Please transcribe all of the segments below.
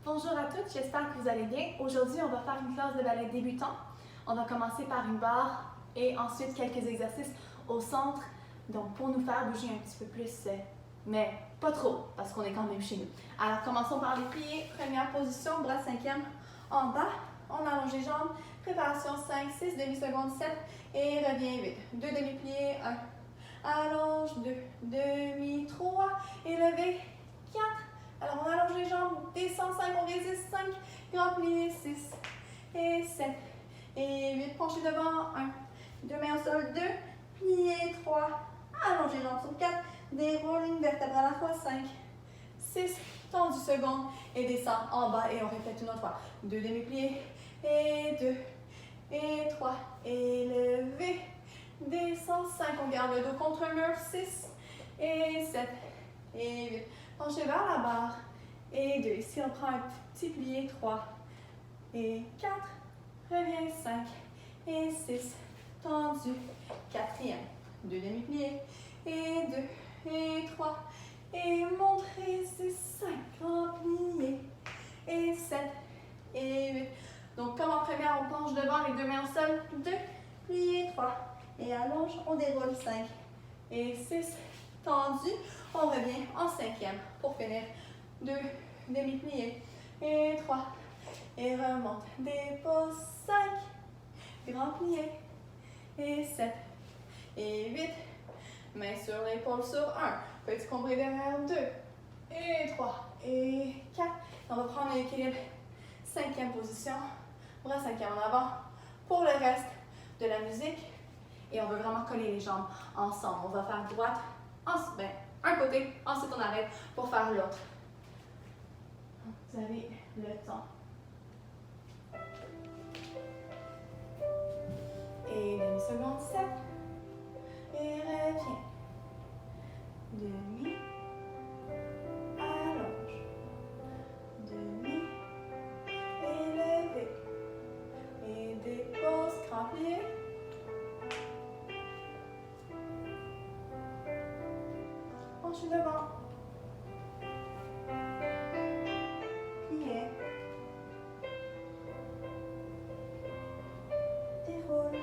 Bonjour à toutes, j'espère que vous allez bien. Aujourd'hui, on va faire une classe de ballet débutant. On va commencer par une barre et ensuite quelques exercices au centre. Donc, pour nous faire bouger un petit peu plus, mais pas trop, parce qu'on est quand même chez nous. Alors, commençons par les pliés. Première position, bras cinquième en bas. On allonge les jambes. Préparation 5, 6, demi-seconde, 7 et revient vite. 2 demi-pliés, 1. Allonge, 2, demi, 3 et levé, 4. Alors, on allonge les jambes, descend 5, on résiste 5, grand plié 6 et 7 et 8, penché devant 1, 2 mains au sol, 2, plié 3, allonge les jambes sur 4, déroule une vertèbre à la fois 5, 6, tendu seconde et descend en bas et on répète une autre fois. 2 demi-pliés et 2 et 3 et levé, descend 5, on garde le dos contre un mur, 6 et 7 et 8. Penchez vers la barre. Et 2. Ici, on prend un petit plié. 3 et 4. Reviens. 5 et 6. Tendu. Quatrième. 2 demi-pliés. Et 2 et 3. Et monte. Résiste. 5. Grand plié. Et 7 et 8. Donc, comme en première, on penche devant les 2 mains au sol. 2 pliés. 3. Et allonge. On déroule. 5 et 6. Tendu. On revient en cinquième pour finir. 2 demi-pliés et 3 et remonte. Dépose 5, grand plié et 7 et 8. Main sur l'épaule sur 1. Petit combré derrière 2 et 3 et 4. On va prendre l'équilibre. Cinquième position. Bras cinquième en avant pour le reste de la musique. Et on veut vraiment coller les jambes ensemble. On va faire droite, ensuite, un côté, ensuite on arrête pour faire l'autre. Vous avez le temps. Et demi-seconde, 7. Et reviens. Demi. Allonge. Demi. Et levé. Et dépose, grand plié. Penche devant. Plié. Déroule.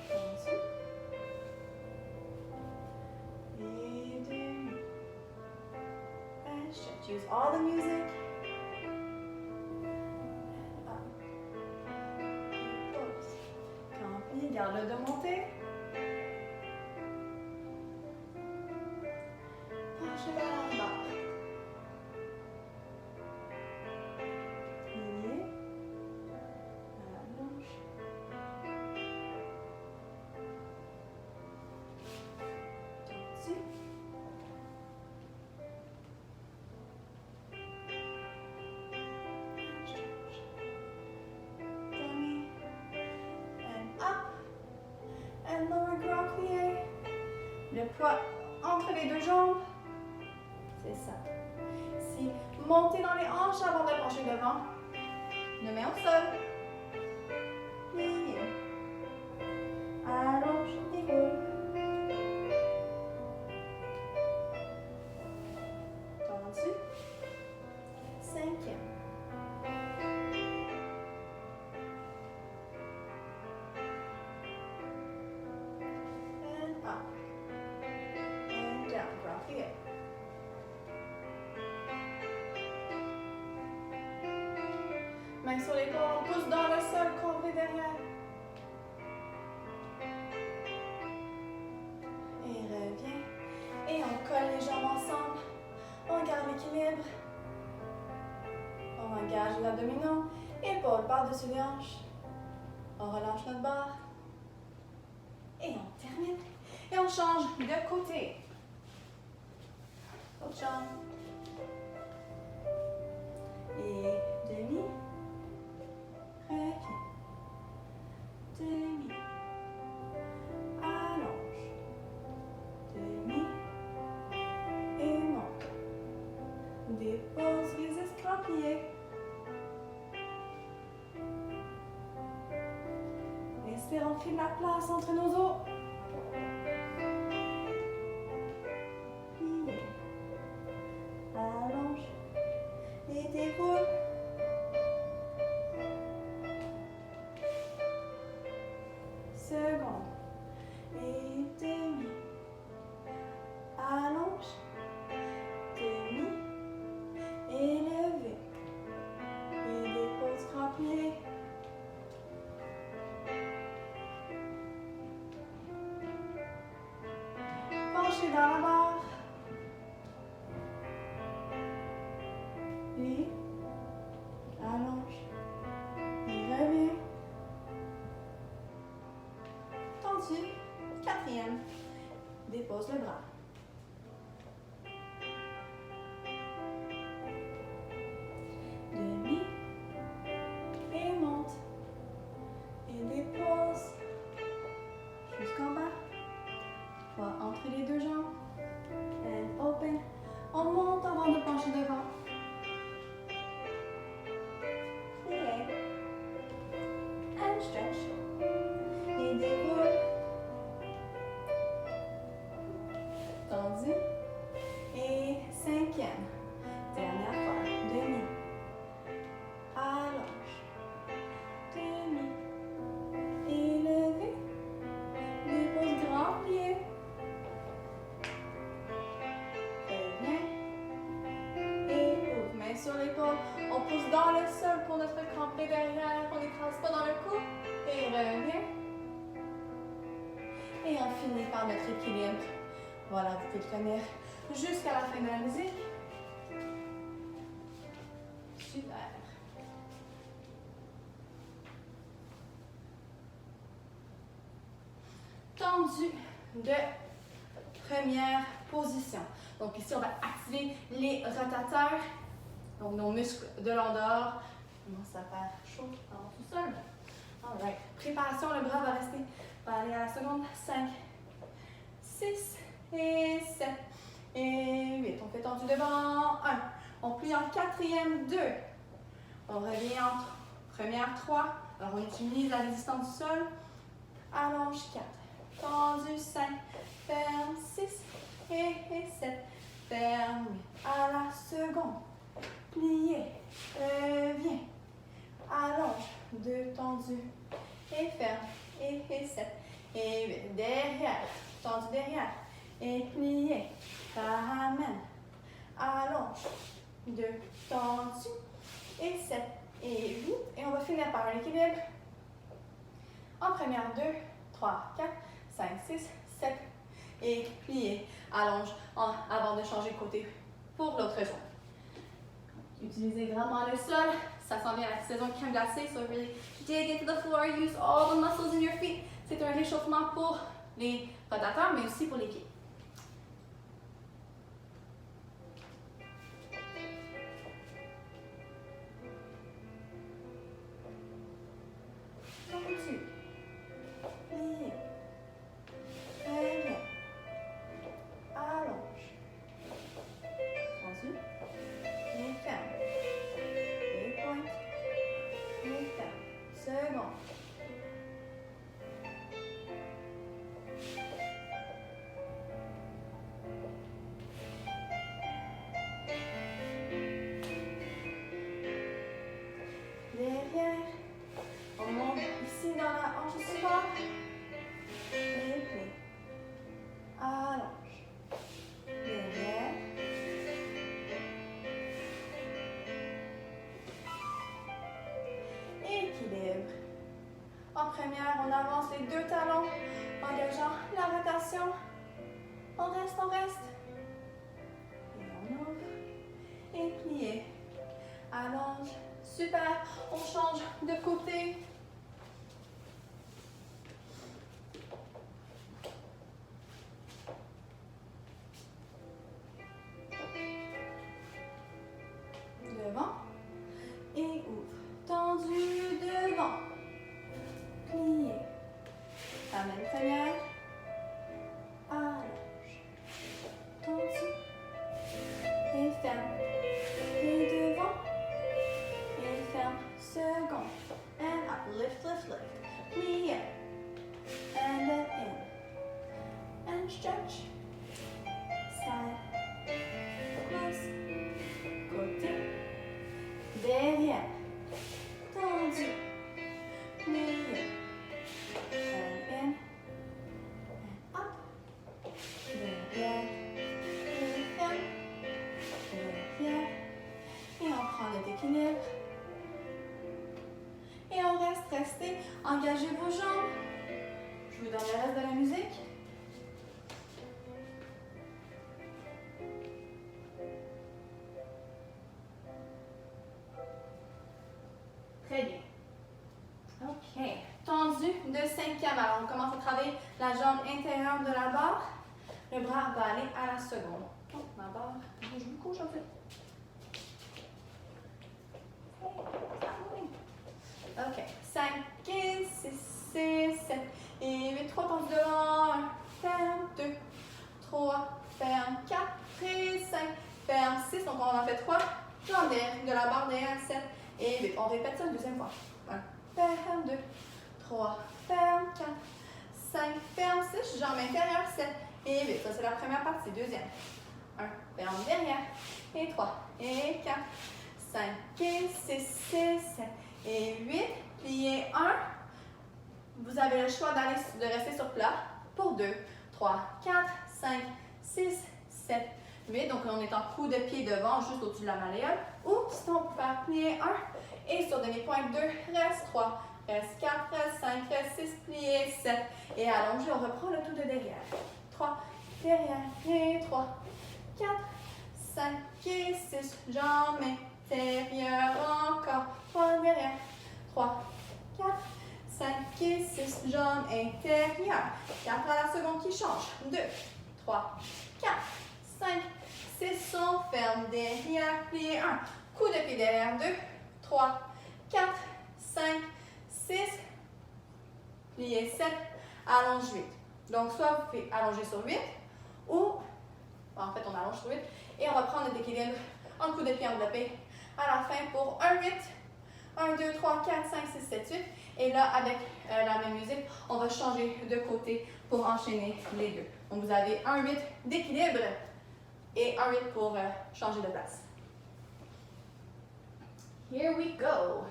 Tendu. Et demi. And stretch. Use all the music. Up. Pause. Grand plié. Garde le dos monté. Vers la barre. Plié. Allonge. Tendu. Demi. And up. And lower grand plié. Le poids entre les deux jambes. C'est ça. Ici, montez dans les hanches avant de pencher devant. Le main au sol. Plié. Allonge, déroule. Tendu. Cinquième. And up. And down. Grand plié. Main sur l'épaule, on pousse dans le sol, courbé derrière. Et revient. Et on colle les jambes ensemble. On garde l'équilibre. On engage l'abdominaux. Épaules par-dessus les hanches. On relâche notre barre. Et on termine. Et on change de côté. Autre jambe. Et demi. Reviens. Demi. Allonge. Demi. Et monte. Dépose, résiste, grand plié. Inspire, on crée de la place entre nos os. Plié. dépose le bras. Demi. Et monte. Et dépose. Jusqu'en bas. Fois entre les deux jambes. And open. On monte avant de pencher devant. Plié. And stretch. Et déroule. Tendu. Et cinquième. Dernière fois. Demi. Allonge. Demi. Élevé. Dépose grand plié. Reviens. Et ouvre. Main sur l'épaule. On pousse dans le sol pour notre crampé derrière. On n'écrase pas dans le cou. Et reviens. Et on finit par notre équilibre. Voilà, vous pouvez le tenir jusqu'à la fin de la musique. Super. Tendu de première position. Donc ici, on va activer les rotateurs. Donc nos muscles de l'endort. Commence à faire chaud dans tout seul. Alright. Préparation, le bras va aller à la seconde. 5, 6 et 7 et 8. On fait tendu devant. 1. On plie en quatrième. 2. On revient en première. 3. Alors on utilise la résistance du sol. Allonge 4. Tendu 5. Ferme 6 et 7. Ferme 8. À la seconde. Plié. Reviens. Allonge. 2 tendus. Et ferme. Et 7. Et 8. Derrière. Tendu derrière. Et plié. Ramène. Allonge. 2 tendus. Et 7. Et 8. Et on va finir par un équilibre. En première, 2, 3, 4, 5, 6, 7. Et plié. Allonge avant de changer de côté pour l'autre jambe. Utilisez vraiment le sol. Ça s'en vient à la saison crème glacée. So really dig into the floor. Use all the muscles in your feet. C'est un réchauffement pour les rotateurs, mais aussi pour les pieds. Tendu. Plié. Reviens. Allonge. Tendu. Et ferme. Et pointe. Et ferme. Seconde. Derrière. On monte ici dans la hanche du support. Et plie. Allonge. Derrière. Équilibre. En première, on avance les deux talons, engageant la rotation. On reste, on reste. Et on ouvre. Et plié. Allonge. Super. On change de côté. Devant. Et ouvre. Tendu devant. Plié. Ramène première. Allonge. Tendu. Et ferme. Et devant. Et ferme. Seconde. And up. Lift, lift, lift. Plié. And then in. And stretch. Side. Close. Côté. Derrière. Tendu. Plié. And in. And up. Derrière. Et ferme. Derrière. Et on prend le déquilibre. Et on reste, restez. Engagez vos jambes. Je vous donne le reste de la musique. Très bien. OK. Tendu de cinquième. Alors, on commence à travailler la jambe intérieure de la barre. le bras va aller à la seconde. Oh, ma barre bouge beaucoup aujourd'hui. OK. 5 et 6 et 7 et 8. 3 passes devant. 1, ferme. 2, 3, ferme. 4 et 5, ferme. 6. Donc, on en fait 3. Jambes derrière, de la barre derrière. 7 et 8. On répète ça une deuxième fois. 1, ferme. 2, 3, ferme. 4, 5, ferme. 6. Jambes intérieures. 7 et 8. Ça, c'est la première partie. Deuxième. 1, ferme derrière. Et 3 et 4, 5 et 6 et 7 et 8. Pliez 1. Vous avez le choix de rester sur plat pour 2, 3, 4, 5, 6, 7, 8. Donc, on est en coup de pied devant, juste au-dessus de la malléole. Ou sinon, on peut faire plier 1 et sur demi-pointe 2, reste 3, reste 4, reste 5, reste 6, plier 7 et allongé. On reprend le tout de derrière. 3, derrière et 3, 4, 5 et 6. Jambes intérieures encore. 3 derrière. 3, 4, 5 et 6. Jambes intérieures. 4 à la seconde qui change. 2, 3, 4, 5, 6. On ferme derrière. Plié 1. Coup de pied derrière. 2, 3, 4, 5, 6. Plié 7. Allonge 8. Donc, soit vous faites allonger sur 8 ou, en fait, on allonge sur 8 et on va prendre notre équilibre en coup de pied enveloppé à la fin pour un 8. 1, 2, 3, 4, 5, 6, 7, 8. Et là, avec la même musique, on va changer de côté pour enchaîner les deux. Donc, vous avez un 8 d'équilibre et un 8 pour changer de place. Here we go.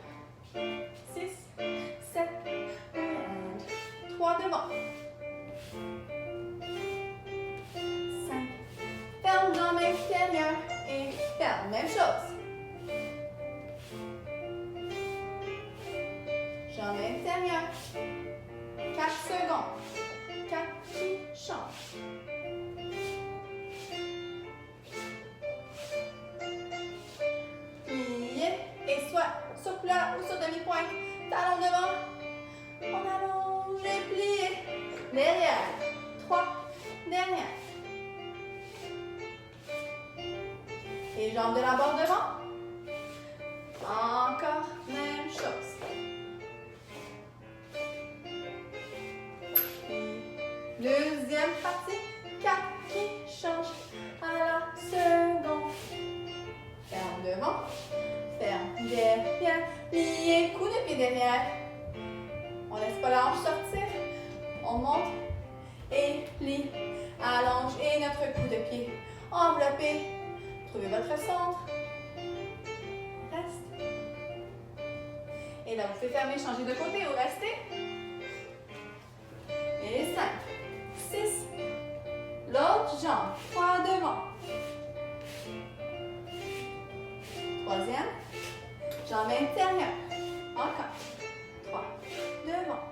6, 7, and 3 devant. 5. Ferme jambes intérieures et ferme. Même chose. Jambes intérieures. 4 secondes. 4 qui changent. Pliez et soit sur plat ou sur demi-pointe. Talon devant. On allonge et pliez. Derrière. 3. Derrière. Et jambes de la barre devant. Encore même chose. Deuxième partie, 4 qui change à la seconde. Ferme devant, ferme derrière, plié, coup de pied derrière. On laisse pas la hanche sortir, on monte et plie, allonge et notre coup de pied enveloppé. Trouvez votre centre. Reste. Et là, vous pouvez fermer, changer de côté ou rester. Et 5. 6. L'autre jambe. 3 devant. Troisième. Jambe intérieure. Encore. 3. Devant.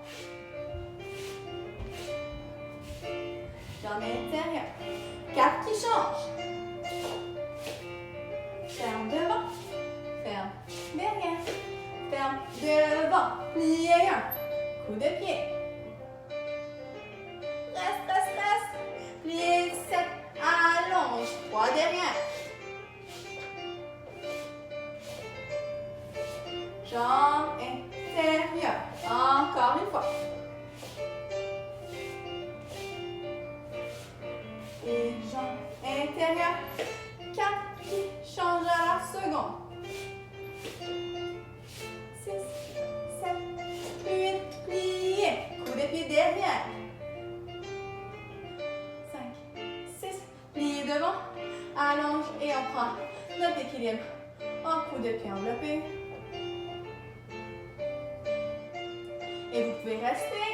Jambe intérieure. 4 qui change. Ferme devant. Ferme derrière. Ferme devant. Plié 1. Coup de pied. Reste, reste, reste. Plié 7. Allonge. 3 derrière. Jambes intérieures. Encore une fois. Et jambes intérieures. 4 qui changent à la seconde. 6, 7, 8, plié. Coup de pied derrière. 5, 6, plié devant. Allonge et on prend notre équilibre en coup de pied enveloppé. Et vous pouvez rester.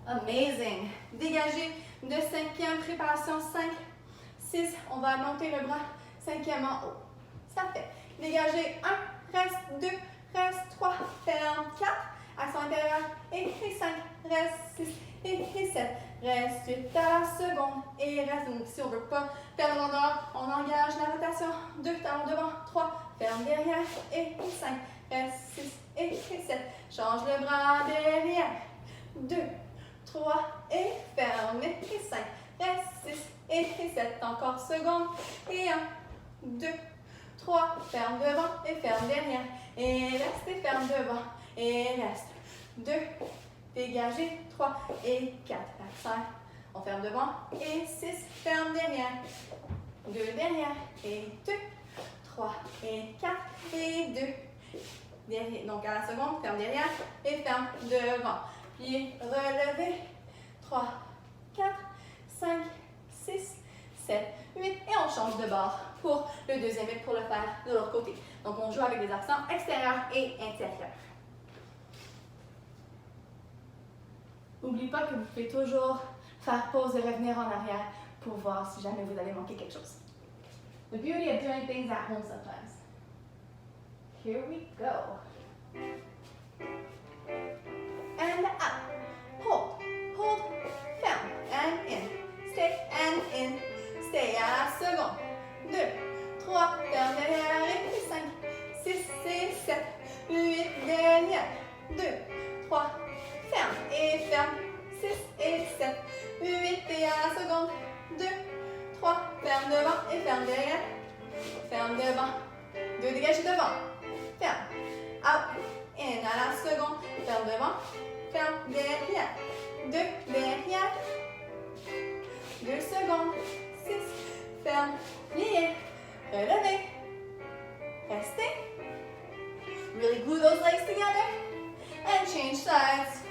Amazing. Dégagez de cinquième, préparation 5, 6. On va monter le bras, cinquième en haut. Ça fait. Dégagez 1, reste 2, reste 3, ferme 4. Action intérieure et 5, reste 6 et 7. Reste 8 à la seconde et reste. Donc si on ne veut pas perdre l'endroit, on engage la rotation. 2, talons devant, 3, ferme derrière et 5. reste 6 et 7. Change le bras derrière. 2, 3 et ferme et 5. Reste 6 et 7. Encore seconde. Et 1, 2, 3. Ferme devant et ferme derrière. Et reste et ferme devant. Et reste. 2. Dégagez. 3 et 4. 5. On ferme devant. Et 6. Ferme derrière. 2 derrière. Et 2. 3 et 4. Et 2. Derrière. Donc à la seconde, ferme derrière. Et ferme devant. Puis relevez. 3, 4, 5, 6, 7, 8. Et on change de bord pour le deuxième et pour le faire de l'autre côté. Donc on joue avec des accents extérieurs et intérieurs. N'oubliez pas que vous pouvez toujours faire pause et revenir en arrière pour voir si jamais vous avez manqué quelque chose. The beauty of doing things at home sometimes. Here we go. And up. Hold. Hold. Ferme. And in. Stay. And in. Stay. À la seconde. 2, 3. Ferme derrière. Et 5, 6 et 7. 8 derrière. 2, 3. Ferme. Et ferme. 6 et 7. 8 et à la seconde. 2, 3. Ferme devant et ferme derrière. Ferme devant. 2 dégagez devant. Ferme. Out. In. À la seconde. Ferme devant. Ferme derrière. 2 derrière. 2 secondes. 6. Ferme. Pliez. Relevez. Restez. Really glue those legs together. And change sides.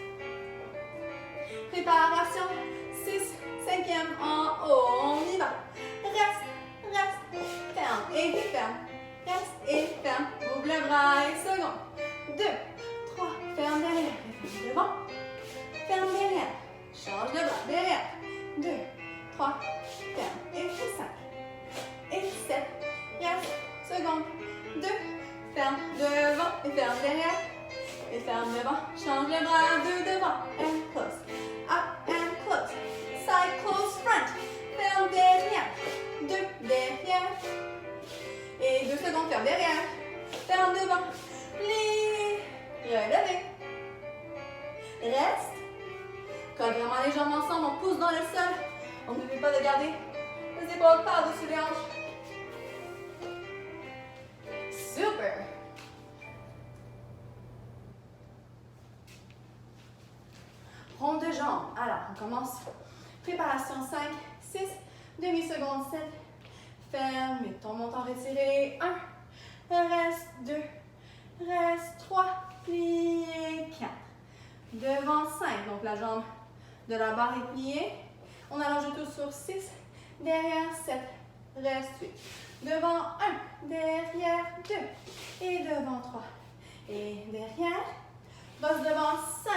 Préparation. 6. 5e en haut. On y va. Reste. Reste. Ferme. Et ferme. Reste et ferme. Ouvre le bras et seconde. 2, 3. Ferme derrière. Ferme devant. Ferme derrière. Change le bras derrière. 2, 3. Ferme. Et 5. Et 7. Reste. Seconde. 2. Ferme devant. Et ferme derrière. Et ferme devant. Change le bras. 2 devant. And close. Up and close. Side close front. Ferme derrière. 2 derrière. Et 2 secondes. Ferme derrière. Ferme devant. Plie. Relevez. Reste. Colle vraiment les jambes ensemble. On pousse dans le sol. On n'oublie pas de garder les épaules par-dessus les hanches. Super. Ronde de jambes. Alors, on commence. Préparation 5, 6, demi-seconde 7. Ferme et ton montant retiré. 1. Reste 2. Reste 3. Plié 4. Devant 5. Donc la jambe de la barre est pliée. On allonge tout sur 6. Derrière 7. Reste 8. Devant 1. Derrière 2. Et devant 3. Et derrière. Bosse devant 5.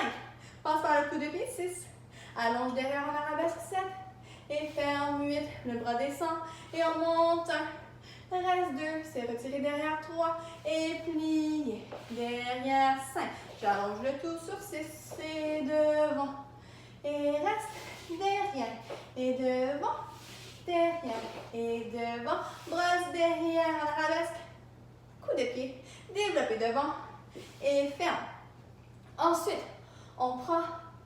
Passe par le coup de pied 6. Allonge derrière en arabesque 7. Et ferme 8. Le bras descend. Et on monte 1. Reste 2. C'est retiré derrière 3. Et plié. Derrière 5. J'allonge le tout sur 6. Et devant. Et reste derrière. Et devant. Derrière. Et devant. Brosse derrière en arabesque. Coup de pied. Développez devant. Et ferme. Ensuite, on prend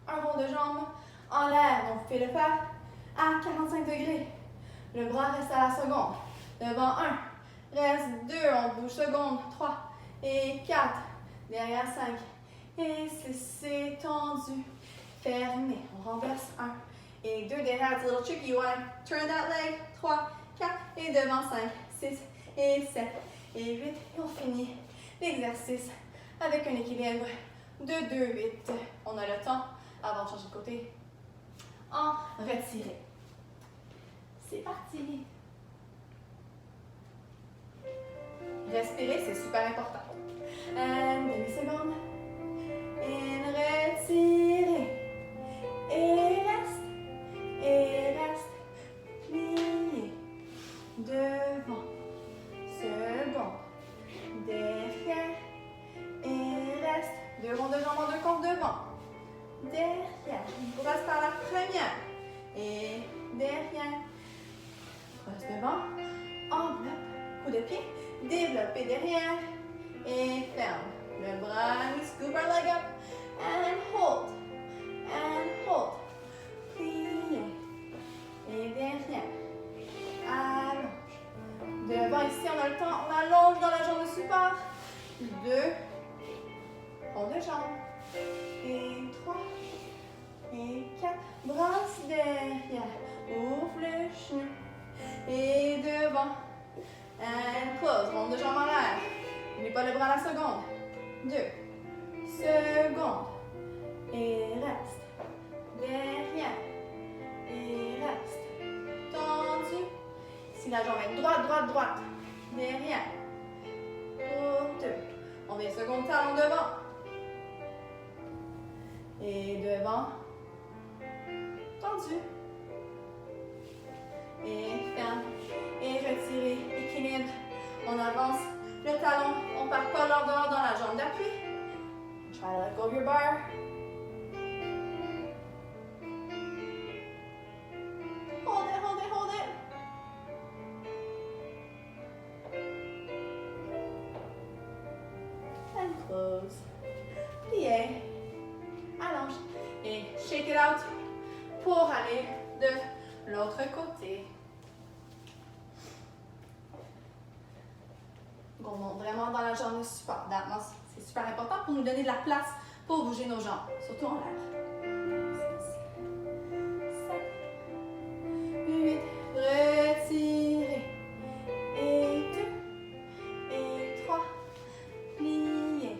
un rond de jambe en l'air. Donc, vous pouvez le faire à 45 degrés. Le bras reste à la seconde. Devant 1. Reste 2. On bouge seconde. 3 et 4. Derrière 5. Et 6. C'est tendu. Fermé. On renverse 1. Et 2 derrière. It's a little tricky. You want to turn that leg. 3, 4. Et devant 5. 6 et 7. Et 8. Et on finit l'exercice avec un équilibre de 2, 8. On a le temps avant de changer de côté. En retiré. C'est parti. Respirez, c'est super important. And demi-seconde. Et retirez. Et reste. Et reste. Plié. Devant. Seconde. Derrière. Et reste. 2 ronds de jambes en 2 comptes devant. Derrière. Brosse par la première. Et derrière. Brosse devant. Enveloppe. Coup de pied. Développez derrière. Et ferme. le bras, we scoop our leg up, and hold, plier, et derrière, allonge. Devant ici, on a le temps, on allonge dans la jambe de support, 2, rond de jambe, et 3, et 4, brasse derrière, ouvre le genou, et devant, and close, rond de jambe en l'air, n'oublie pas le bras à la seconde, 2, seconde, et reste, derrière, et reste, tendu, si la jambe est droite, derrière, pour 2, on vient seconde talon devant, et devant, tendu, et ferme, et retirez, équilibre, on avance le talon, on ne part pas l'or dehors dans la jambe d'appui, try to let go of your bar, hold it, and close, plier, allonge, et shake it out pour aller de l'autre côté. On monte vraiment dans la jambe de support. C'est super important pour nous donner de la place pour bouger nos jambes, surtout en l'air. 6, 7, 8, retirez. Et 2, et 3, pliez.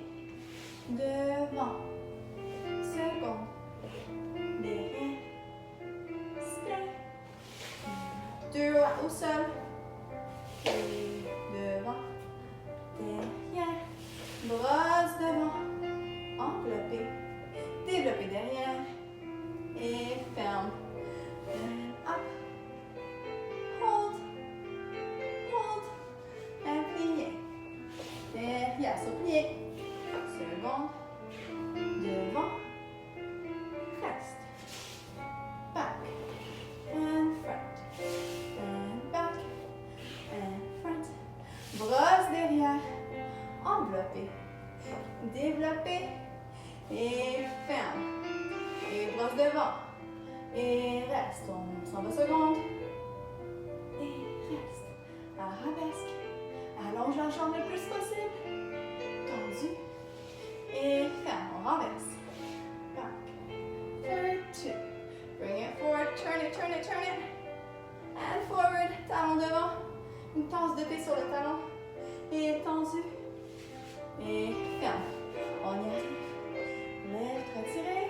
Devant, seconde, derrière, stay. 2 au sol, et devant. Derrière, brosse devant, enveloppé, développé derrière, et ferme, up, hold, et plier, derrière, sur plier, seconde, devant, reste, back, and front, and back, and front, brosse derrière, enveloppé, développé, et ferme, et brosse devant, et reste, on s'en va seconde, et reste, arabesque, allonge la jambe le plus possible, tendu, et ferme, on renverse, back, third 2, bring it forward, turn it, and forward, talon devant, une tasse de thé sur le talon, et tendu, et ferme, on y arrive, lève, retirez,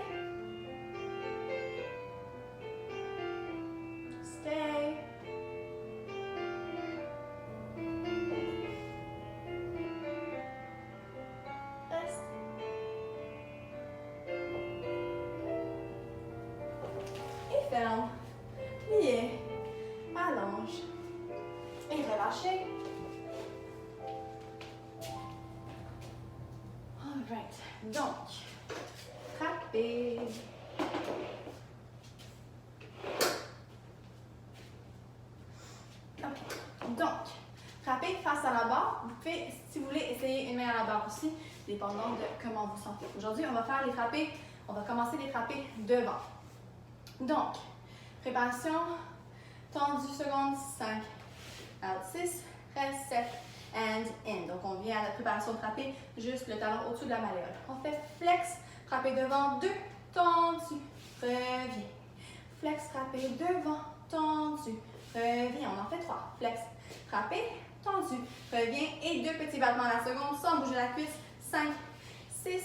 stay, reste, et ferme, pliez, allonge, et relâchez. Alright, donc, frappez. Ok, donc, frappez face à la barre. Vous pouvez, si vous voulez, essayer une main à la barre aussi, dépendant de comment vous sentez. Aujourd'hui, on va faire les frappés, on va commencer les frappés devant. Donc, préparation, tendu, seconde, 5, out, 6, reste, 7, and in. Donc, on vient à la préparation de frapper, juste le talon au-dessus de la malléole. On fait flex, frapper devant, 2, tendu, reviens. Flex, frapper devant, tendu, reviens. On en fait 3. Flex, frapper, tendu, reviens. Et 2 petits battements à la seconde sans bouger la cuisse. 5, 6,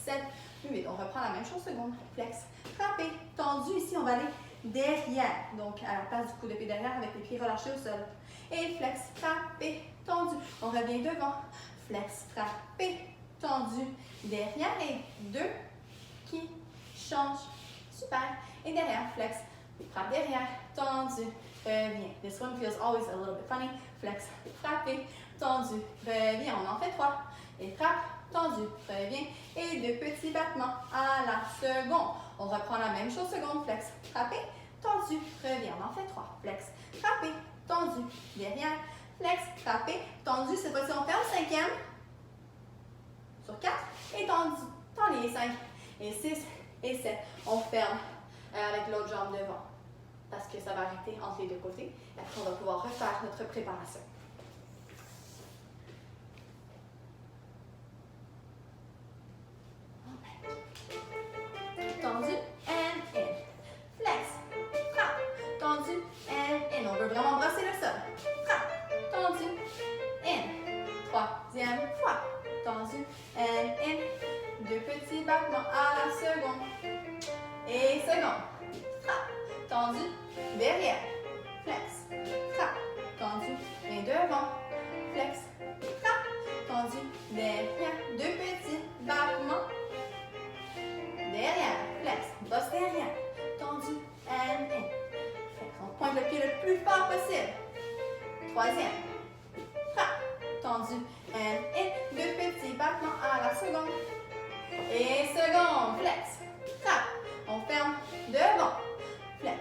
7, 8. On reprend la même chose seconde. Flex, frapper, tendu. Ici, on va aller derrière. Donc, à la place du coup de pied derrière avec les pieds relâchés au sol. Et flex, frapper, tendu. On revient devant. Flex, frapper, tendu. Derrière et 2 qui changent. Super. Et derrière, flex, frappe derrière, tendu, reviens. This one feels always a little bit funny. Flex, frapper, tendu, reviens. On en fait 3. Et frappe, tendu, reviens. Et 2 petits battements à la seconde. On reprend la même chose seconde. Flex, frapper, tendu, reviens. On en fait 3. Flex, frapper, tendu, derrière. Flex, frapper, tendu. Cette fois-ci, on fait au 5e. sur 4 et tendu les 5 et 6 et 7. On ferme avec l'autre jambe devant parce que ça va arrêter entre les deux côtés. Et après, on va pouvoir refaire notre préparation. Tendu, and in. Flex, frappe, tendu, and in. On veut vraiment brosser le sol. Frappe, tendu, in. Troisième fois. Tendu, and in. Deux petits battements à la seconde. Et seconde. Frappe, tendu, derrière. Flex, frappe, tendu, et devant. Flex, frappe, tendu, derrière. Deux petits battements. Derrière, flex, bosse derrière, tendu, and in. Flex, on pointe le pied le plus fort possible. Troisième, frappe, tendu, and in. Deux petits battements à la seconde. Et seconde, flex, frappe, on ferme devant. Flex,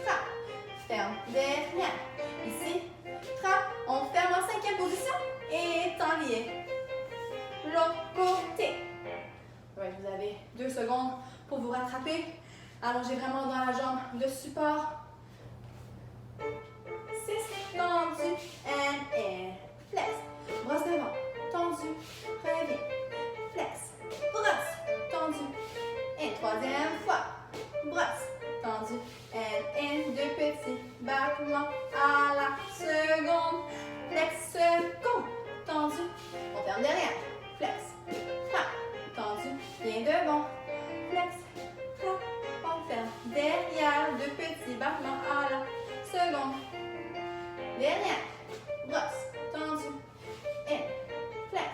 frappe, ferme derrière. Ici, frappe, on ferme en cinquième position et temps lié. L'autre côté. Ouais, vous avez 2 secondes pour vous rattraper. Allongez vraiment dans la jambe de support. 6, tendu, and in. Flex, brosse devant, tendu, reviens. Flex, brosse, tendu, et troisième fois. Brosse, tendu, and in. Deux petits battements à la seconde. Flex, seconde, tendu, on ferme derrière. Flex, frappe. Tendu, bien devant, flex, frappe, on ferme, derrière, deux petits battements à la seconde, derrière, brosse, tendu, in, flex,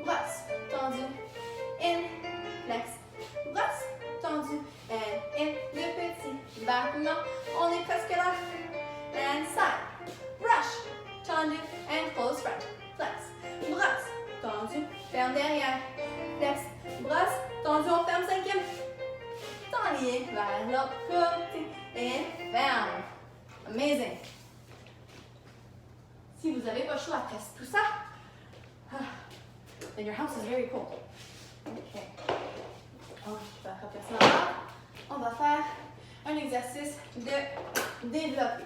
brosse, tendu, in, flex, brosse, tendu, and in, deux petits battements, on est presque là, and side, brush, tendu, and close front, flex, brosse, tendu, ferme derrière, flex, brosse, tendu, on ferme cinquième. Temps lié vers l'autre côté et ferme. Amazing. Si vous n'avez pas chaud après tout ça, then your house is very cold. Ok. On va replacer la barre. On va faire un exercice de développer.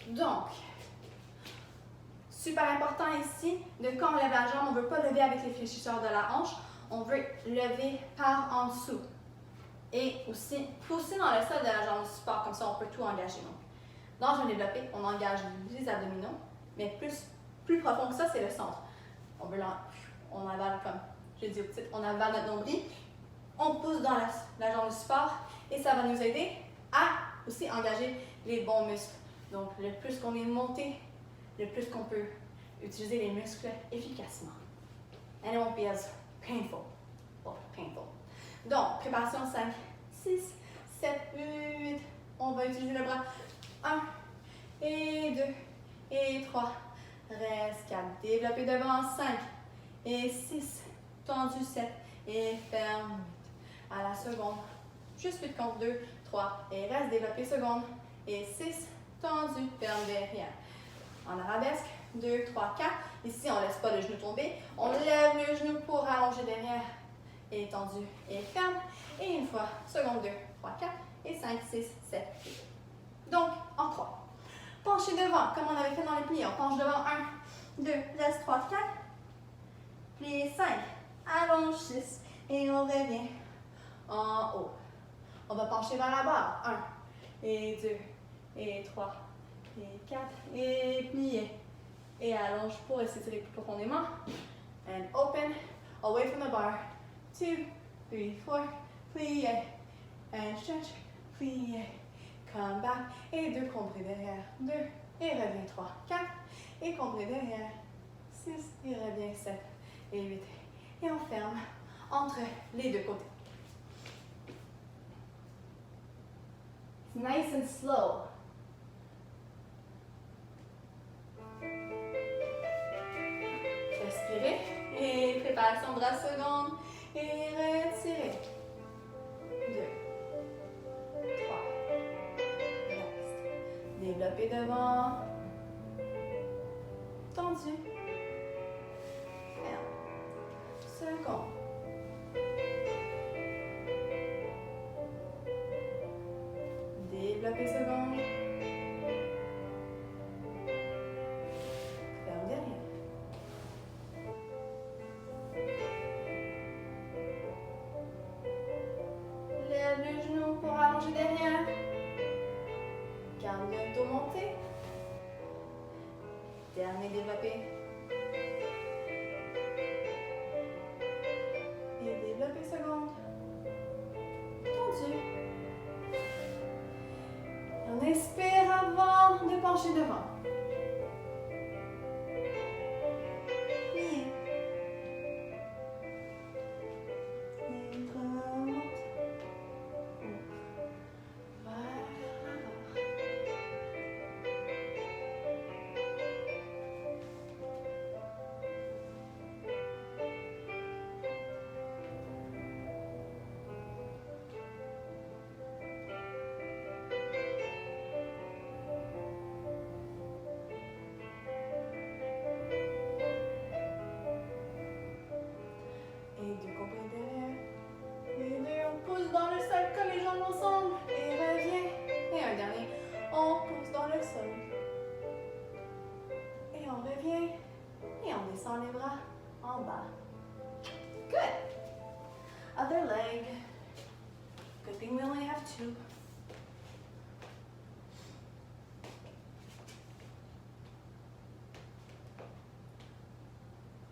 Donc, super important ici, de quand on lève la jambe, on ne veut pas lever avec les fléchisseurs de la hanche, on veut lever par en dessous. Et aussi, pousser dans le sol de la jambe de support, comme ça on peut tout engager. Donc, dans un développé, on engage les abdominaux, mais plus profond que ça, c'est le centre. On avale comme, je dis au petit, on avale notre nombril, on pousse dans la jambe de support et ça va nous aider à aussi engager les bons muscles. Donc, le plus qu'on est monté, le plus qu'on peut utiliser les muscles efficacement. And it won't be as painful. Well, painful. Donc, préparation 5, 6, 7, 8. On va utiliser le bras. 1 et 2 et 3. Reste 4. Développer devant. 5 et 6. Tendu 7 et ferme 8. À la seconde. Juste 8 compte 2, 3 et reste développer seconde. Et 6. Tendu, ferme derrière. En arabesque, 2, 3, 4. Ici, on ne laisse pas le genou tomber. On lève le genou pour allonger derrière. Et tendu et ferme. Et une fois, seconde 2, 3, 4. Et 5, 6, 7, 8. Donc, en 3. Penchez devant, comme on avait fait dans les pliés. On penche devant 1, 2, reste 3, 4. Plie 5. Allonge 6. Et on revient en haut. On va pencher vers la barre. 1 et 2 et 3 et 4 et plier. Et allonge pour s'étirer plus profondément. And open, away from the bar. 2, 3, 4, plier. And stretch, plier. Come back. Et 2, compris derrière. 2, et reviens 3, 4. Et compris derrière. 6, et reviens 7 et 8. Et on ferme entre les deux côtés. Nice and slow. Respirez et préparation bras seconde et retirez. 2, 3, reste. Développez devant. Tendu. Ferme. secondes. Développez seconde. Ferme derrière. Lève le genou pour allonger derrière. Garde le dos monté. Dernier développé. Et développez seconde. Tendu. On expire avant de pencher devant. Pliez. Et remonte. Vers l'avant. Et deux côtés derrière. Les deux, on pousse dans le sol, colle les jambes ensemble. Et revient. Et un dernier, on pousse dans le sol. Et on revient. Et on descend les bras en bas. Good. Other leg. Good thing we only have two.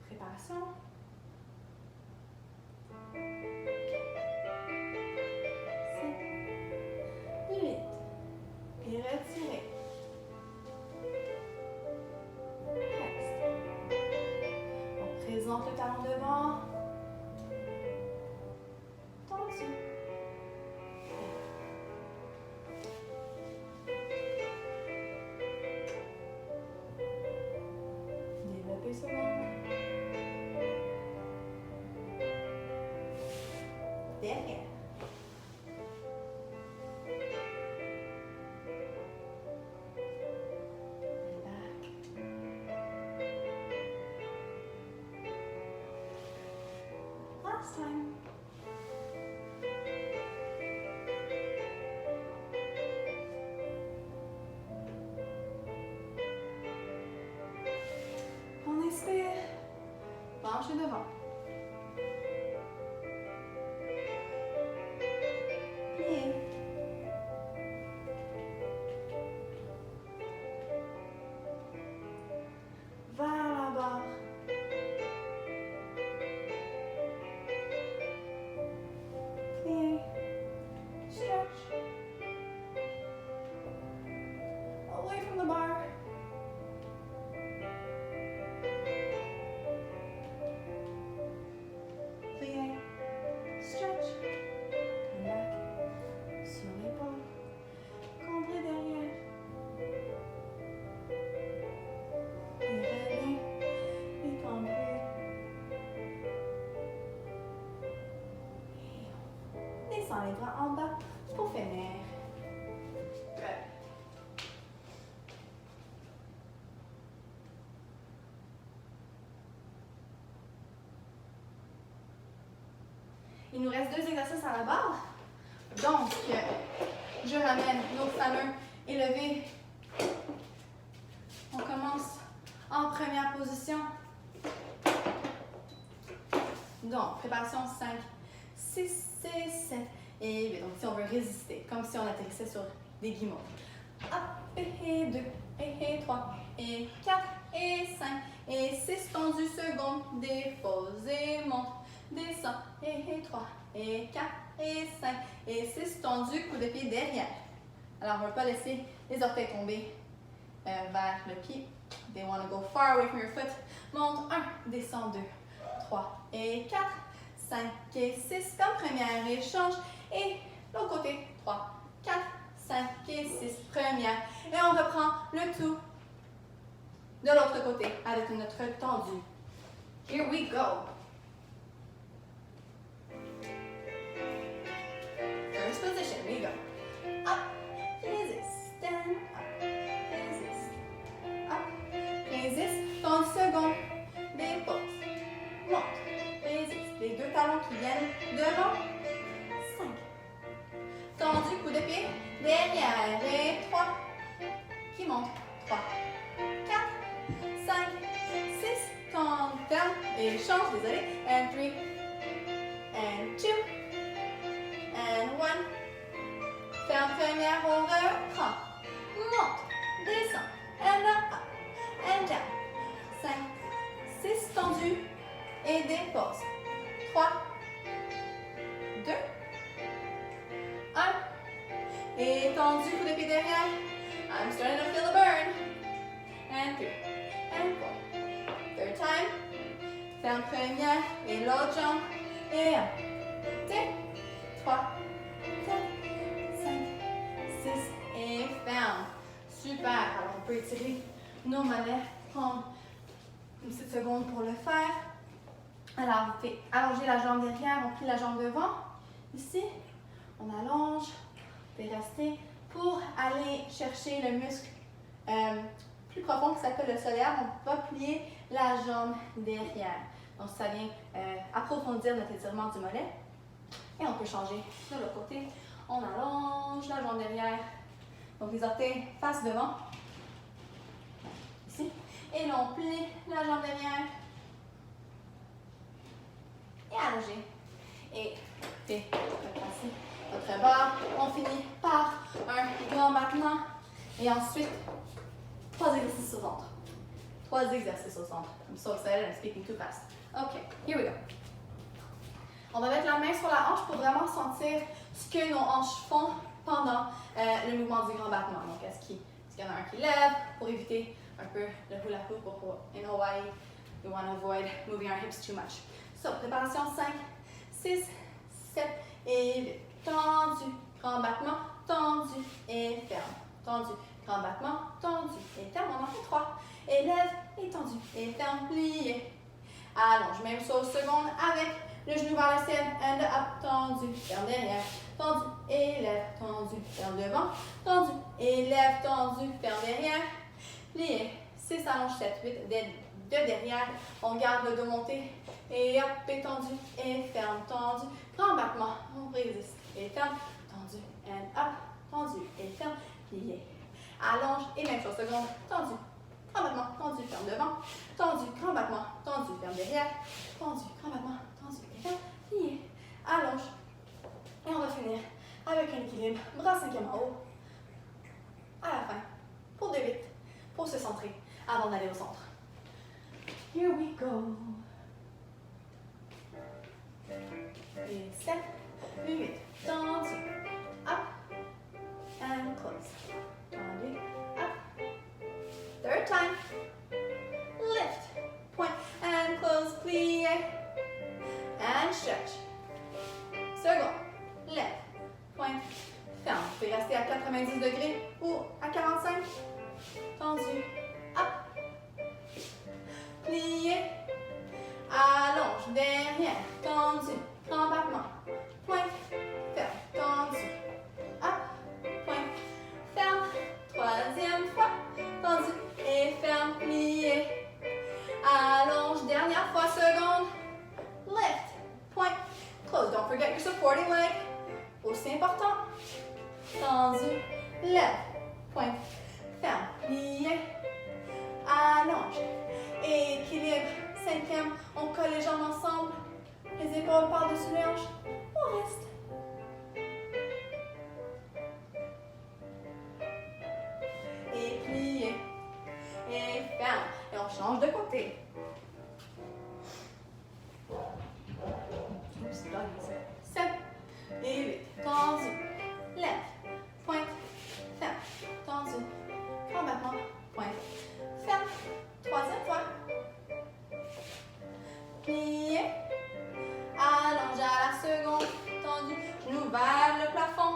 Préparation. 8. Et retirez. Reste. On présente le talon devant. Tendu. Développez seconde. Derrière. Back. Last time. On expire. Penchez devant. Pliez. Vers la barre. Pliez. Stretch. Away from the bar. Pliez. Stretch. Come back. Sur l'épaule. Cambrez derrière. Et revenez. Et cambrez. Et on descend les bras en bas pour finir. Good. Il nous reste 2 exercices à la barre. Donc, je ramène nos fameux élevés. On commence en première position. Donc, préparation 5, 6, 7 et 8. Donc, si on veut résister, comme si on atterrissait sur des guimauves. Hop, et 2, et 3, et 4, et 5, et 6, tendu, seconde, dépose, et monte, descend, et 3, et 4, et 5, et 6, tendu, coup de pied derrière. Alors, on ne va pas laisser les orteils tomber vers le pied. They want to go far away from your foot. Monte 1, descend 2, 3 et 4, 5 et 6 comme première échange. Et l'autre côté, 3, 4, 5 et 6, première. Et on reprend le tout de l'autre côté avec notre tendu. Here we go. First position, we go. Up, resist, stand up, resist, up, resist, 30 secondes, dépose, monte, resist, qui viennent devant. 5. Tendu, coup de pied, derrière. Et 3. Qui monte. 3, 4, 5, 6. Tend, ferme. Et change, désolé. And 3. And 2. And 1. Ferme première, on reprend. Monte, descend. And up, and down. 5, 6, tendu. Et dépose. 3, 2, 1. Et tendu, coup de pied derrière. I'm starting to feel a burn. And 3, and 4. Third time. Ferme première et l'autre jambe. Et 1, 2, 3, 4, 5, 6 et ferme. Super. Alors on peut étirer nos mollets. Prendre une petite seconde pour le faire. Alors, on fait allonger la jambe derrière, on plie la jambe devant. Ici, on allonge, on peut rester pour aller chercher le muscle plus profond qui s'appelle le solaire. On va plier la jambe derrière. Donc, ça vient approfondir notre étirement du mollet. Et on peut changer de l'autre côté. On allonge la jambe derrière. Donc, les orteils face devant. Ici. Et là, on plie la jambe derrière. Et allonger. Et replacer votre barre. On finit par un grand battement. Et ensuite, 3 exercices au centre. 3 exercices au centre. I'm so excited, I'm speaking too fast. OK, here we go. On va mettre la main sur la hanche pour vraiment sentir ce que nos hanches font pendant le mouvement du grand battement. Donc, est-ce qu'il y en a un qui lève pour éviter un peu le hula hoop in Hawaii? We want to avoid moving our hips too much. So, préparation 5, 6, 7 et 8. Tendu, grand battement, tendu et ferme. Tendu, grand battement, tendu et ferme. On en fait 3. Et lève et tendu et ferme, plié. Allonge, même chose, seconde avec le genou vers la ciel. And up, tendu, ferme derrière. Tendu et lève, tendu, ferme devant. Tendu et lève, tendu, ferme derrière. Plié. 6, allonge, 7, 8, de derrière. On garde le dos monté. Et hop, et tendu, et ferme, tendu. Grand battement, on résiste. Et ferme, tendu, and up, tendu, et ferme, plié. Allonge, et même chose, seconde, tendu. Grand battement, tendu, ferme devant. Tendu, grand battement, tendu, ferme derrière. Tendu, grand battement, tendu, et ferme, plié. Allonge. Et on va finir avec un équilibre. Bras cinquième en haut. À la fin, pour 2 8, pour se centrer avant d'aller au centre. Here we go. Et 7, 8, tendu, up, and close. Tendu, up. Third time. Lift, point, and close, plié. And stretch. Second, lève, point, ferme. Vous pouvez rester à 90 degrés ou à 45. Tendu, up. Plié. Allonge, derrière, tendu. Grand battement, point, ferme, tendu, up, point, ferme, troisième fois, tendu et ferme, plié, allonge, dernière fois, seconde, lift, point, close, don't forget your supporting leg, aussi important, tendu, lève, point, ferme, plié, allonge, équilibre, cinquième, on colle les jambes ensemble, les épaules par-dessus les hanches. On reste. Et plié. Et ferme. Et on change de côté. Oups, 7 et 8. Tendu. Lève. Pointe. Ferme. Tendu. Grand battement. Pointe. Ferme. Troisième fois. Plié. Allonge à la seconde, tendu, genou vers le plafond.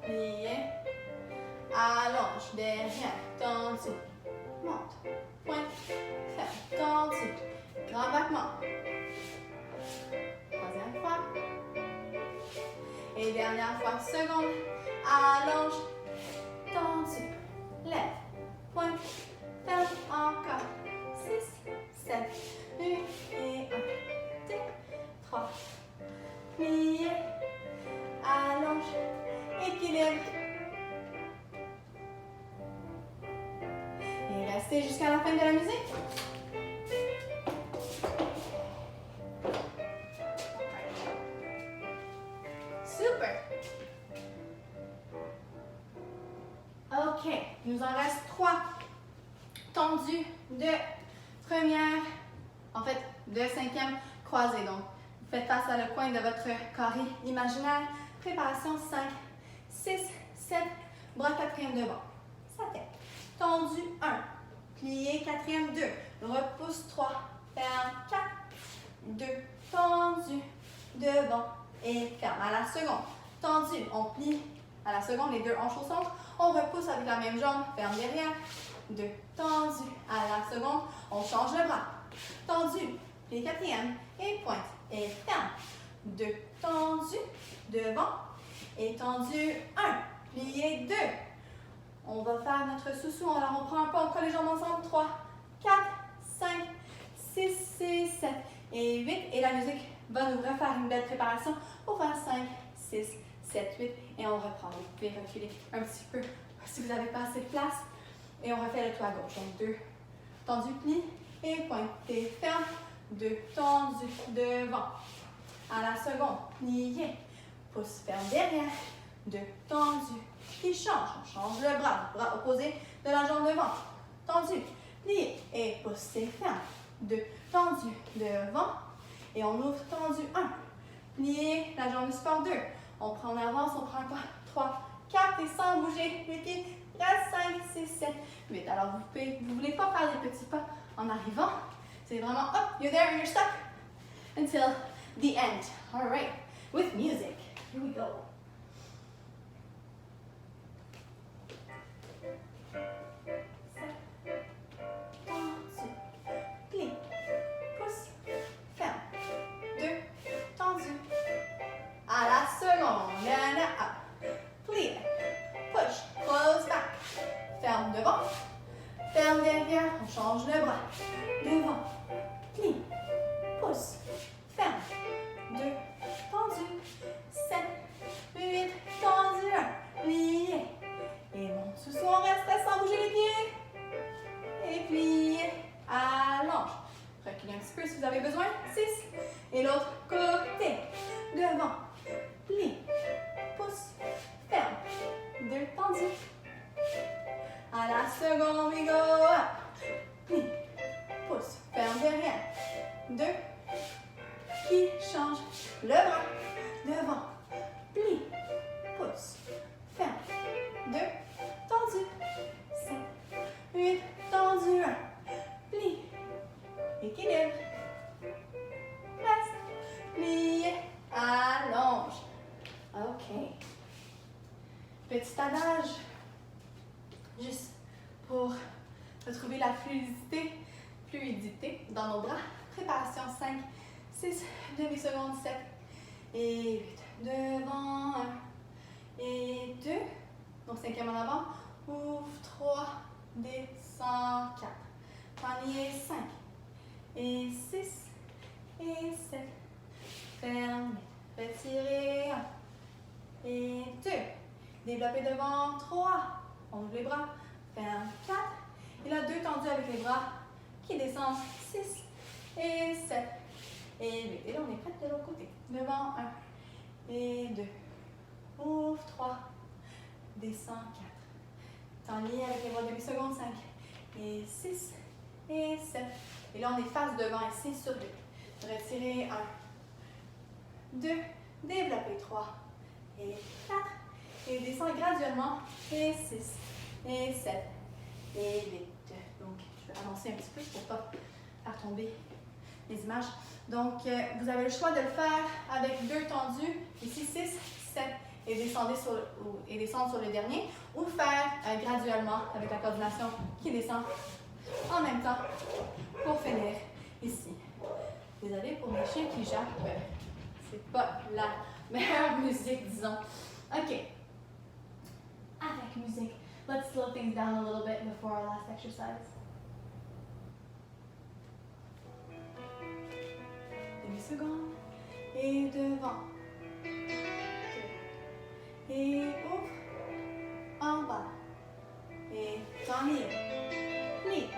Plié. Allonge, derrière, tendu, monte, pointe, ferme, tendu, grand battement. Troisième fois. Et dernière fois, seconde, allonge, tendu, lève. Pointe, 7, 1 et 1, 2, 3. Pliez, allonge, équilibre. Et restez jusqu'à la fin de la musique. Super. OK, il nous en reste 3 tendus de première, en fait, de 5e croisée. Donc, vous faites face à le coin de votre carré imaginaire. Préparation 5, 6, 7, bras 4e devant. Sa tête. Tendu 1, plié 4e 2, repousse 3, ferme 4, 2, tendu, devant et ferme. À la seconde, tendu, on plie à la seconde, les deux hanches au centre, on repousse avec la même jambe, ferme derrière, 2, tendu, à la seconde, on change le bras, tendu, plie 4e et pointe et ferme, 2, tendu, devant et tendu, 1, plié 2. On va faire notre sous-sous, alors on prend un pas, on colle les jambes ensemble, 3, 4, 5, 6 et 7 et 8. Et la musique va nous refaire une belle préparation pour faire 5, 6, 7, 8. Et on reprend. Vous pouvez reculer un petit peu si vous n'avez pas assez de place. Et on refait le tout à gauche. Donc 2, tendu, pli et pointé, ferme. 2, tendu, devant. À la seconde, plié, pouce, ferme derrière. 2, tendu, qui change. On change le bras opposé de la jambe devant. Tendu, plié et pouce et ferme. 2, tendu, devant. Et on ouvre, tendu, 1. Plié, la jambe du support, 2. On prend en avance, on prend un pas, 3, 4 et sans bouger les pieds. Reste 5, 6, 7, 8. Alors vous voulez pas faire des petits pas en arrivant. C'est vraiment, hop, you're there and you're stuck until the end. All right, with music. Here we go. Ferme derrière, on change le bras. Devant, plie, pousse, ferme. 2, tendu, 7, 8, tendu, 1, plié. Et monte sous son reste sans bouger les pieds. Et plié, allonge. Reculez un petit peu si vous avez besoin. 6. Et l'autre côté. Devant, plie, pousse, ferme. 2, tendu. À la seconde, we go up. Plie, pousse, ferme derrière. 2, qui change le bras. Devant, plie, pousse, ferme. 2, tendu. 7, 8, tendu. 1, plie, équilibre. Reste, plié, allonge. OK. Petit adage. Juste pour retrouver la fluidité dans nos bras. Préparation 5, 6, demi-seconde, 7 et 8. Devant, 1 et 2. Donc 5e en avant. Ouvre, 3, descend, 4. Panier, 5 et 6 et 7. Ferme, retirez, 1 et 2. Développez devant, 3. On ouvre les bras, ferme 4. Et là, 2 tendus avec les bras qui descendent, 6 et 7 et 8. Et là, on est prêt de l'autre côté. Devant, 1 et 2. Ouvre, 3. Descend, 4. Temps lié avec les bras demi-seconde, 5 et 6 et 7. Et là, on est face devant ici sur 8. Retirez, 1, 2. Développez, 3 et 4. Et descend graduellement, et 6, et 7, et 8. Donc, je vais avancer un petit peu pour ne pas faire tomber les images. Donc, vous avez le choix de le faire avec 2 tendus, ici 6, 7, et descendre sur le dernier, ou faire graduellement avec la coordination qui descend en même temps pour finir ici. Désolée pour mes chiens qui jappent, c'est pas la meilleure musique, disons. OK. Avec musique. Let's slow things down a little bit before our last exercise. secondes. Et devant. 2. Et ouvre. En bas. Et dans le milieu. Plie.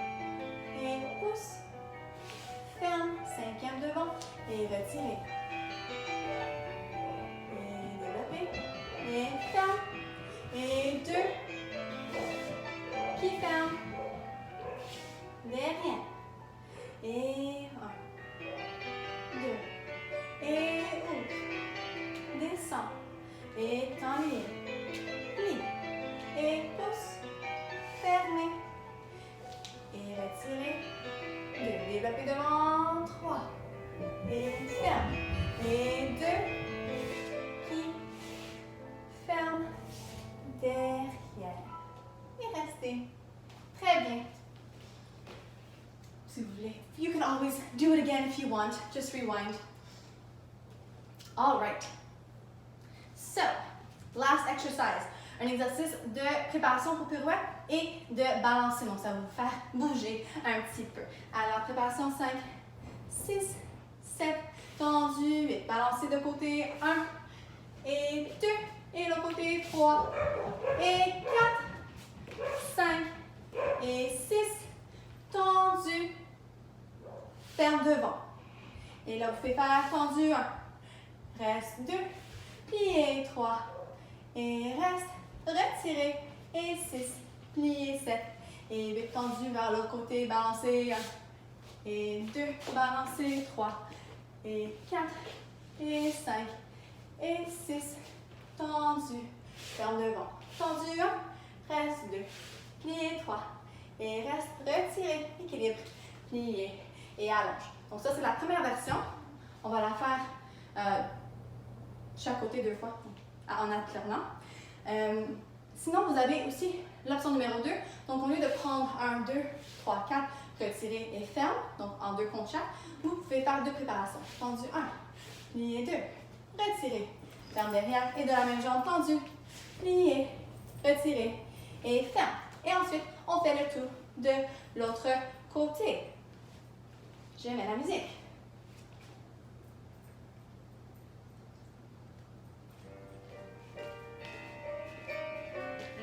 Et pousse. Ferme. 5e devant. Et retirez. Et développez. Et ferme. Et 2. Qui ferme. Derrière. Et 1. 2. Et ouvre. Descend. Et tendez. Plie. Et pousse. Fermez. Et retirez. 2. Développez devant. 3. Et ferme. Et 2. Qui ferme. Derrière. Et restez. Très bien. Si vous voulez. You can always do it again if you want. Just rewind. All right. So, last exercise. Un exercice de préparation pour pirouette et de balancer. Donc, ça va vous faire bouger un petit peu. Alors, préparation 5, 6, 7, tendu, 8. Balancez de côté 1 et 2. Et l'autre côté 3 et 4, 5 et 6. Tendu. Ferme devant. Et là, vous pouvez faire tendu 1. Reste 2. Pliez 3. Et reste. Retirez. Et 6. Pliez 7. Et 8 tendu vers l'autre côté. Balancez 1. Et 2. Balancez 3. Et 4. Et 5. Et 6. Tendu. Ferme devant. Tendu 1. Reste 2. Pliez 3. Et reste. Retirez. Équilibre. Pliez. Et allonge. Donc ça, c'est la première version. On va la faire chaque côté 2 fois en alternant. Sinon, vous avez aussi l'option numéro 2. Donc, au lieu de prendre 1, 2, 3, 4, retirer et ferme, donc en 2 comptes chaque, vous pouvez faire 2 préparations. Tendu 1, plié 2, retirez, ferme derrière et de la même jambe tendu, plié, retirez et ferme. Et ensuite, on fait le tour de l'autre côté. Je mets la musique.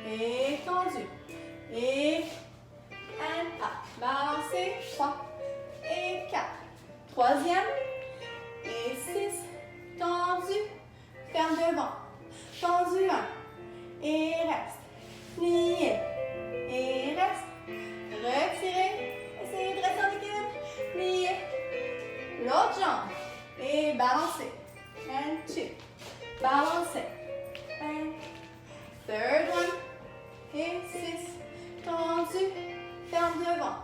Et tendu. Et and up. Balancez. 3 et 4. Troisième. Et 6. Tendu. Ferme devant. Tendu 1. Et reste. Plié. Et reste. Retirez. Essayez de rester en équilibre. Plié. L'autre jambe. Et balancez. And 2. Balancez. And third one. Et 6. Tendu. Ferme devant.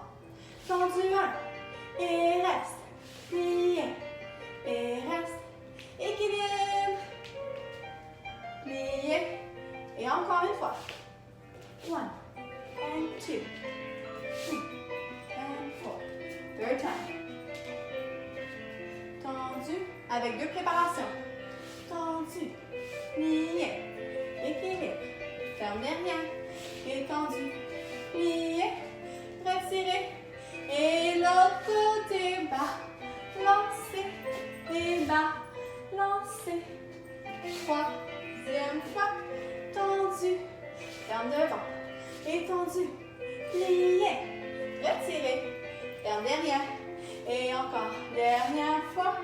Tendu 1. Et reste. Plié. Et reste. Équilibre. Plié. Et encore une fois. 1. And 2. 3. And 4. Third time. Tendu. Avec 2 préparations. Tendu. Plié. Équilibre. Ferme derrière. Et tendu. Plié. Retirez. Et l'autre côté bas. Lancez. Et bas. Lancez. Troisième fois. Tendu. Ferme devant. Et tendu. Plié. Retirez. Ferme derrière. Et encore. Dernière fois.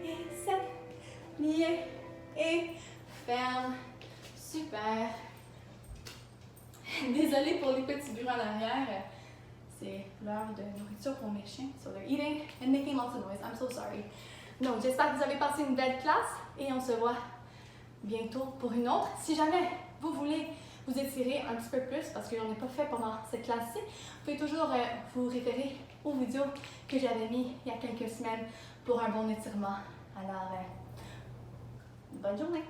Et 7. Plié. Et ferme. Super. Désolée pour les petits bruits en arrière. C'est l'heure de nourriture pour mes chiens. So they're eating and making lots of noise. I'm so sorry. Donc, j'espère que vous avez passé une belle classe et on se voit bientôt pour une autre. Si jamais vous voulez vous étirer un petit peu plus parce qu'on n'est pas fait pendant cette classe-ci, vous pouvez toujours vous référer aux vidéos que j'avais mis il y a quelques semaines pour un bon étirement. Alors, bonne journée!